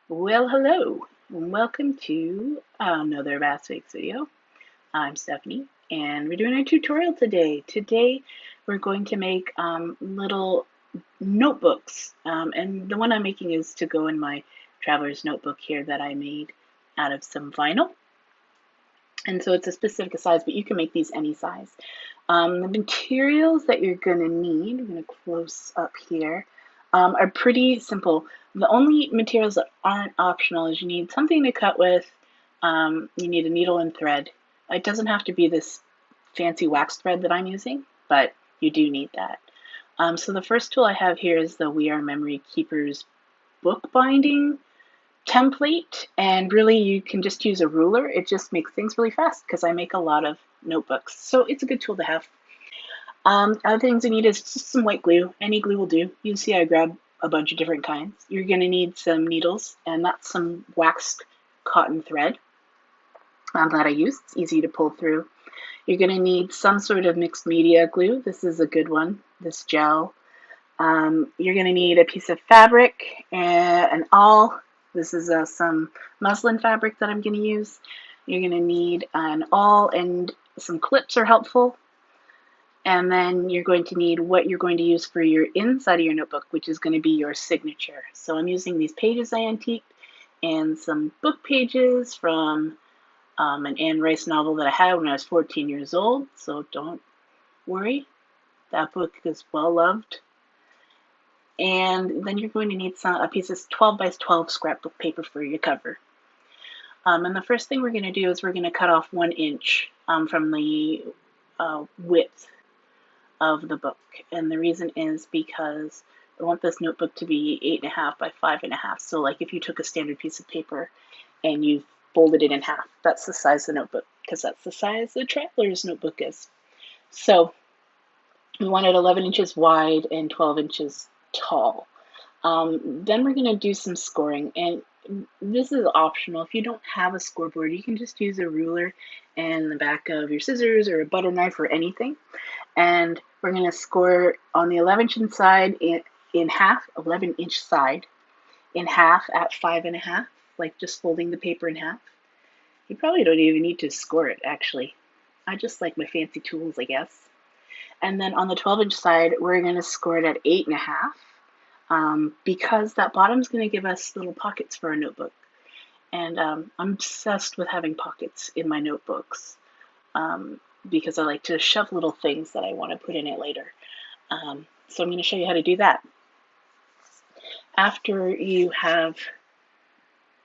Well, hello, and welcome to another Bass Weeks video. I'm Stephanie, and we're doing a tutorial today. Today, we're going to make little notebooks, and the one I'm making is to go in my traveler's notebook here that I made out of some vinyl. And so it's a specific size, but you can make these any size. The materials that you're going to need, I'm going to close up here, are pretty simple. The only materials that aren't optional is you need something to cut with, you need a needle and thread. It doesn't have to be this fancy wax thread that I'm using, but you do need that. So the first tool I have here is the We Are Memory Keepers book binding template, and really you can just use a ruler. It just makes things really fast because I make a lot of notebooks, so it's a good tool to have. Other things you need is just some white glue. Any glue will do. You see I grab a bunch of different kinds. You're going to need some needles, and that's some waxed cotton thread that I use. It's easy to pull through. You're going to need some sort of mixed media glue. This is a good one, this gel. You're going to need a piece of fabric and an awl. This is some muslin fabric that I'm going to use. You're going to need an awl, and some clips are helpful. And then you're going to need what you're going to use for your inside of your notebook, which is going to be your signature. So I'm using these pages I antiqued and some book pages from an Anne Rice novel that I had when I was 14 years old. So don't worry, that book is well loved. And then you're going to need a piece of 12 by 12 scrapbook paper for your cover. And the first thing we're going to do is we're going to cut off 1 inch from the width of the book. And the reason is because I want this notebook to be 8.5 by 5.5. So like if you took a standard piece of paper and you folded it in half, that's the size of the notebook, because that's the size the traveler's notebook is. So we want it 11 inches wide and 12 inches tall. Then we're going to do some scoring, and this is optional. If you don't have a scoreboard, you can just use a ruler and the back of your scissors or a butter knife or anything. And we're going to score on the 11-inch side in half, 11-inch side in half at 5.5, like just folding the paper in half. You probably don't even need to score it, actually. I just like my fancy tools, I guess. And then on the 12-inch side, we're going to score it at 8.5, because that bottom is going to give us little pockets for our notebook. And I'm obsessed with having pockets in my notebooks, because I like to shove little things that I want to put in it later. So I'm going to show you how to do that. After you have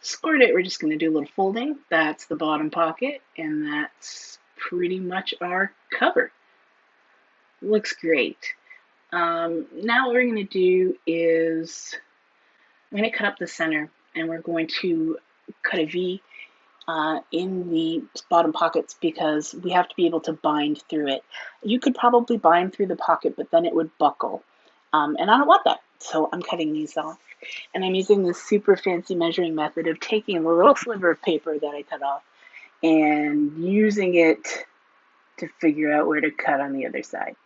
scored it, we're just going to do a little folding. That's the bottom pocket, and that's pretty much our cover. Looks great. Now what we're going to do is I'm going to cut up the center, and we're going to cut a V in the bottom pockets, because we have to be able to bind through it. You could probably bind through the pocket, but then it would buckle, and I don't want that, so I'm cutting these off. And I'm using this super fancy measuring method of taking a little sliver of paper that I cut off and using it to figure out where to cut on the other side.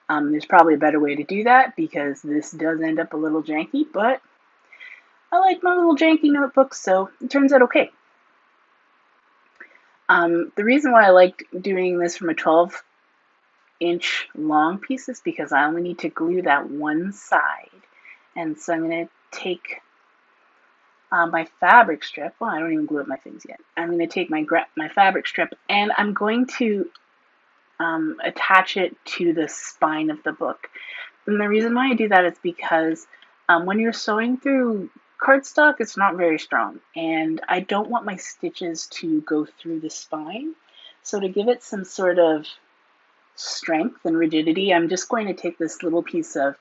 There's probably a better way to do that, because this does end up a little janky, but I like my little janky notebooks, so it turns out okay. The reason why I liked doing this from a 12-inch long piece is because I only need to glue that one side. And so I'm going to take my fabric strip. Well, I don't even glue up my things yet. I'm going to take my fabric strip, and I'm going to attach it to the spine of the book. And the reason why I do that is because when you're sewing through cardstock, it's not very strong, and I don't want my stitches to go through the spine. So to give it some sort of strength and rigidity, I'm just going to take this little piece of,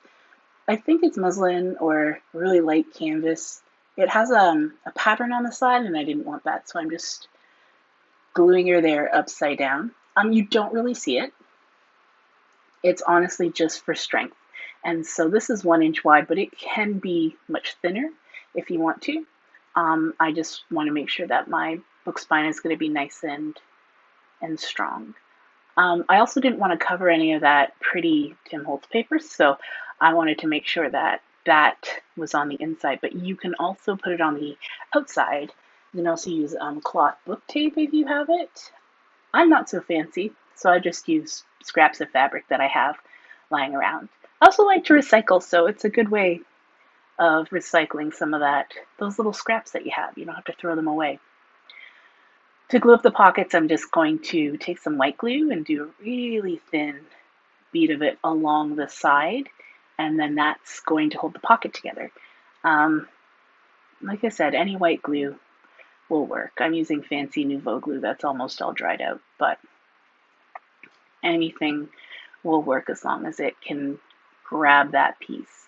I think it's muslin or really light canvas. It has a pattern on the side, and I didn't want that, so I'm just gluing her there upside down. You don't really see it. It's honestly just for strength. And so this is 1 inch wide, but it can be much thinner if you want to. I just want to make sure that my book spine is going to be nice and strong. I also didn't want to cover any of that pretty Tim Holtz paper, so I wanted to make sure that that was on the inside, but you can also put it on the outside. You can also use cloth book tape if you have it. I'm not so fancy, so I just use scraps of fabric that I have lying around. I also like to recycle, so it's a good way of recycling some of those little scraps that you have. You don't have to throw them away. To glue up the pockets, I'm just going to take some white glue and do a really thin bead of it along the side, and then that's going to hold the pocket together. Like I said, any white glue will work. I'm using fancy Nouveau glue that's almost all dried out, but anything will work as long as it can grab that piece.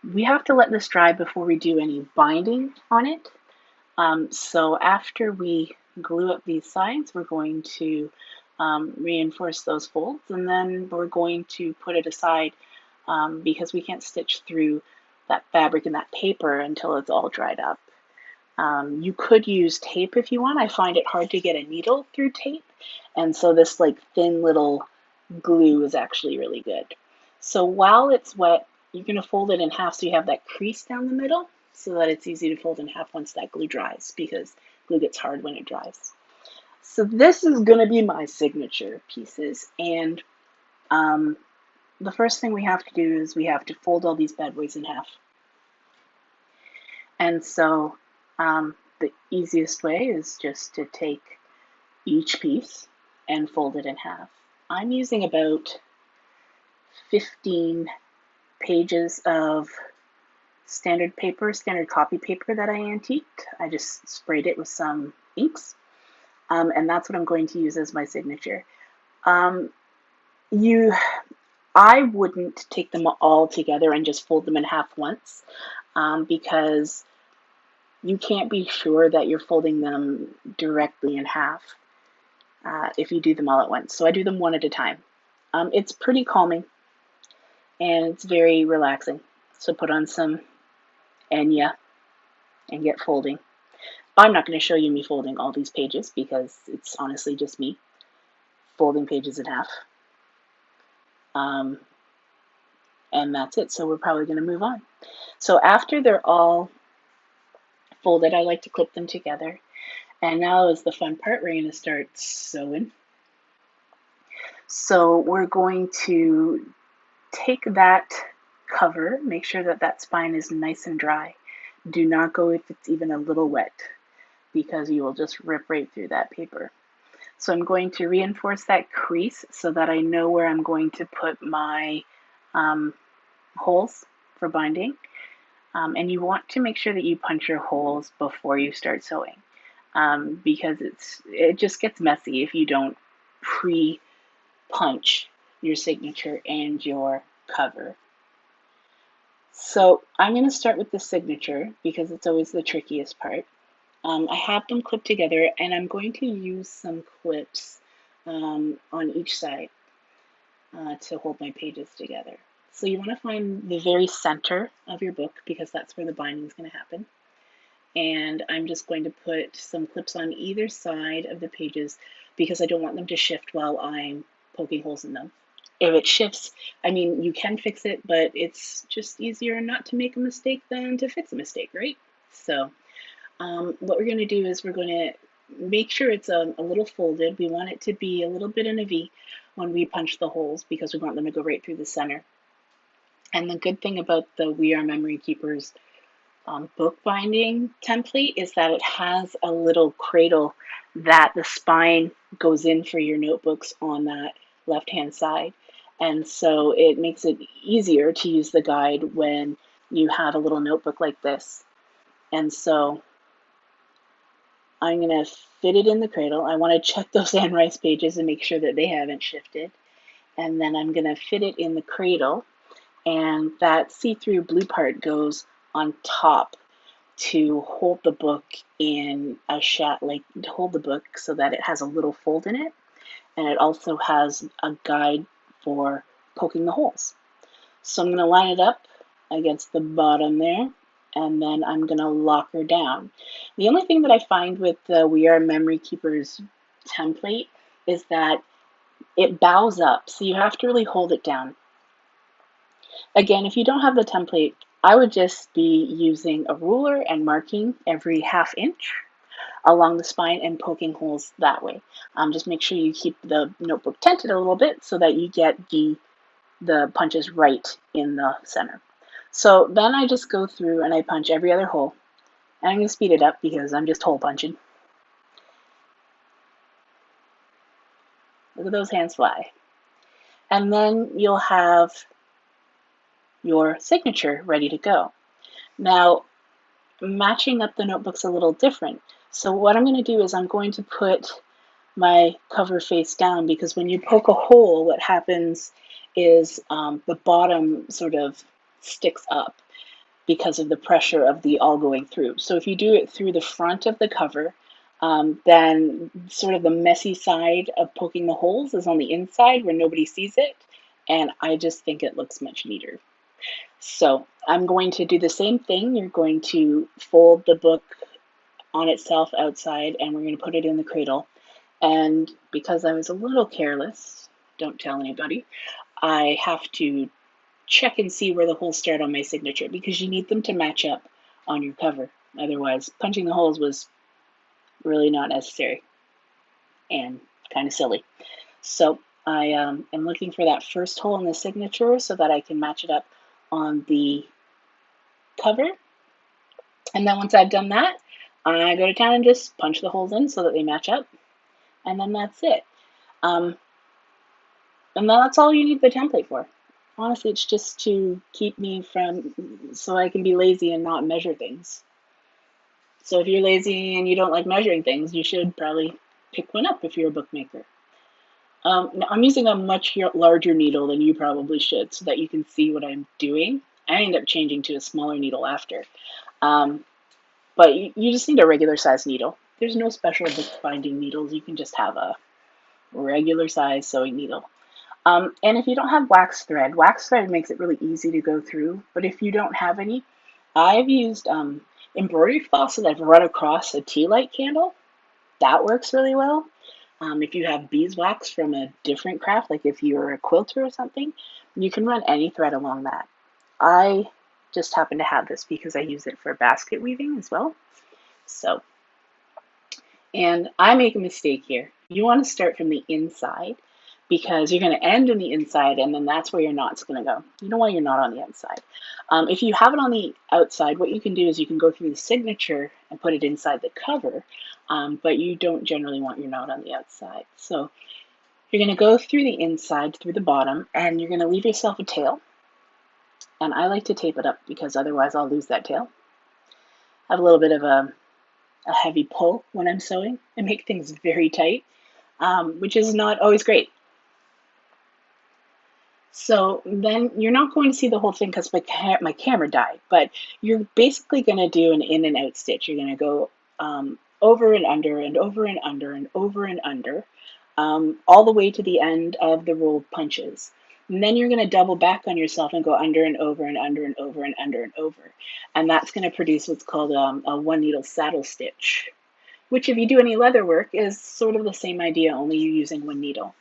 We have to let this dry before we do any binding on it. So after we glue up these sides, we're going to reinforce those folds, and then we're going to put it aside because we can't stitch through that fabric and that paper until it's all dried up. You could use tape if you want. I find it hard to get a needle through tape, and so this like thin little glue is actually really good. So while it's wet, you're going to fold it in half so you have that crease down the middle so that it's easy to fold in half once that glue dries, because glue gets hard when it dries. So this is going to be my signature pieces, and the first thing we have to do is we have to fold all these bad boys in half. And so the easiest way is just to take each piece and fold it in half. I'm using about 15 pages of standard copy paper that I antiqued. I just sprayed it with some inks, and that's what I'm going to use as my signature. I wouldn't take them all together and just fold them in half once, because you can't be sure that you're folding them directly in half if you do them all at once. So I do them one at a time. It's pretty calming and it's very relaxing. So put on some Enya and get folding. I'm not going to show you me folding all these pages because it's honestly just me folding pages in half. And that's it. So we're probably going to move on. So after they're all folded, I like to clip them together. And now is the fun part. We're going to start sewing. So we're going to take that cover, make sure that that spine is nice and dry. Do not go if it's even a little wet, because you will just rip right through that paper. So I'm going to reinforce that crease so that I know where I'm going to put my holes for binding. And you want to make sure that you punch your holes before you start sewing, because it just gets messy if you don't pre-punch your signature and your cover. So I'm going to start with the signature because it's always the trickiest part. I have them clipped together, and I'm going to use some clips on each side to hold my pages together. So you want to find the very center of your book because that's where the binding is going to happen. And I'm just going to put some clips on either side of the pages because I don't want them to shift while I'm poking holes in them. If it shifts, I mean, you can fix it, but it's just easier not to make a mistake than to fix a mistake, right? So what we're going to do is we're going to make sure it's a little folded. We want it to be a little bit in a V when we punch the holes because we want them to go right through the center. And the good thing about the We Are Memory Keepers book binding template is that it has a little cradle that the spine goes in for your notebooks on that left-hand side. And so it makes it easier to use the guide when you have a little notebook like this. And so I'm going to fit it in the cradle. I want to check those Anne Rice pages and make sure that they haven't shifted. And then I'm going to fit it in the cradle. And that see-through blue part goes on top to hold the book in a to hold the book so that it has a little fold in it. And it also has a guide for poking the holes. So I'm going to line it up against the bottom there, and then I'm going to lock her down. The only thing that I find with the We Are Memory Keepers template is that it bows up, so you have to really hold it down. Again, if you don't have the template, I would just be using a ruler and marking every ½ inch along the spine and poking holes that way. Just make sure you keep the notebook tented a little bit so that you get the punches right in the center. So then I just go through and I punch every other hole. And I'm going to speed it up because I'm just hole punching. Look at those hands fly. And then you'll have your signature ready to go. Now, matching up the notebook's a little different. So what I'm going to do is I'm going to put my cover face down, because when you poke a hole, what happens is the bottom sort of sticks up because of the pressure of the all going through. So if you do it through the front of the cover, then sort of the messy side of poking the holes is on the inside where nobody sees it, and I just think it looks much neater. So I'm going to do the same thing. You're going to fold the book on itself outside, and we're going to put it in the cradle. And because I was a little careless, don't tell anybody, I have to check and see where the holes start on my signature, because you need them to match up on your cover. Otherwise, punching the holes was really not necessary and kind of silly. So I am looking for that first hole in the signature so that I can match it up on the cover. And then once I've done that, I go to town and just punch the holes in so that they match up. And then that's it. And then that's all you need the template for. Honestly, it's just to keep me so I can be lazy and not measure things. So if you're lazy and you don't like measuring things, you should probably pick one up if you're a bookmaker. Now I'm using a much larger needle than you probably should so that you can see what I'm doing. I end up changing to a smaller needle after. But you just need a regular size needle. There's no special bookbinding needles. You can just have a regular size sewing needle. And if you don't have wax thread makes it really easy to go through. But if you don't have any, I've used embroidery floss that I've run across a tea light candle. That works really well. If you have beeswax from a different craft, like if you're a quilter or something, you can run any thread along that. I just happen to have this because I use it for basket weaving as well. So, and I make a mistake here. You want to start from the inside, because you're going to end in the inside, and then that's where your knot's going to go. You don't want your knot on the outside. If you have it on the outside, what you can do is you can go through the signature and put it inside the cover, but you don't generally want your knot on the outside. So you're going to go through the inside, through the bottom, and you're going to leave yourself a tail. And I like to tape it up because otherwise I'll lose that tail. I have a little bit of a heavy pull when I'm sewing and make things very tight, which is not always great. So then you're not going to see the whole thing because my camera died, but you're basically going to do an in and out stitch. You're going to go over and under and over and under and over and under, all the way to the end of the rolled punches. And then you're going to double back on yourself and go under and over and under and over and under and over. And that's going to produce what's called a one needle saddle stitch, which if you do any leather work is sort of the same idea, only you're using one needle.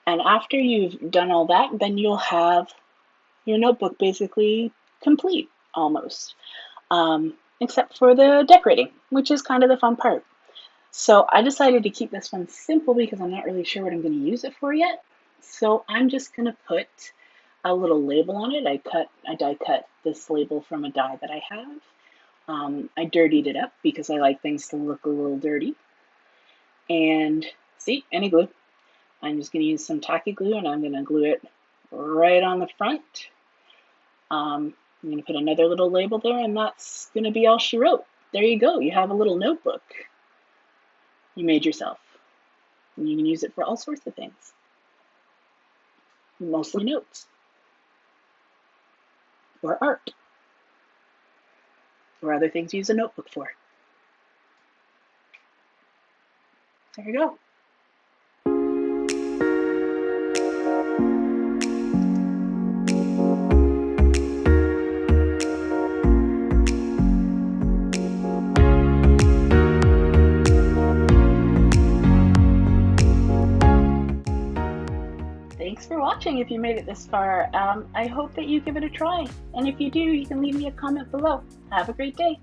And after you've done all that, then you'll have your notebook basically complete, almost, except for the decorating, which is kind of the fun part. So I decided to keep this one simple because I'm not really sure what I'm going to use it for yet. So I'm just going to put a little label on it. I die cut this label from a die that I have. I dirtied it up because I like things to look a little dirty. And see, any glue. I'm just going to use some tacky glue, and I'm going to glue it right on the front. I'm going to put another little label there, and that's going to be all she wrote. There you go. You have a little notebook you made yourself. And you can use it for all sorts of things. Mostly notes. Or art. Or other things you use a notebook for. There you go. Thanks thanks for watching if you made it this far. I hope that you give it a try. And if you do, you can leave me a comment below. Have a great day.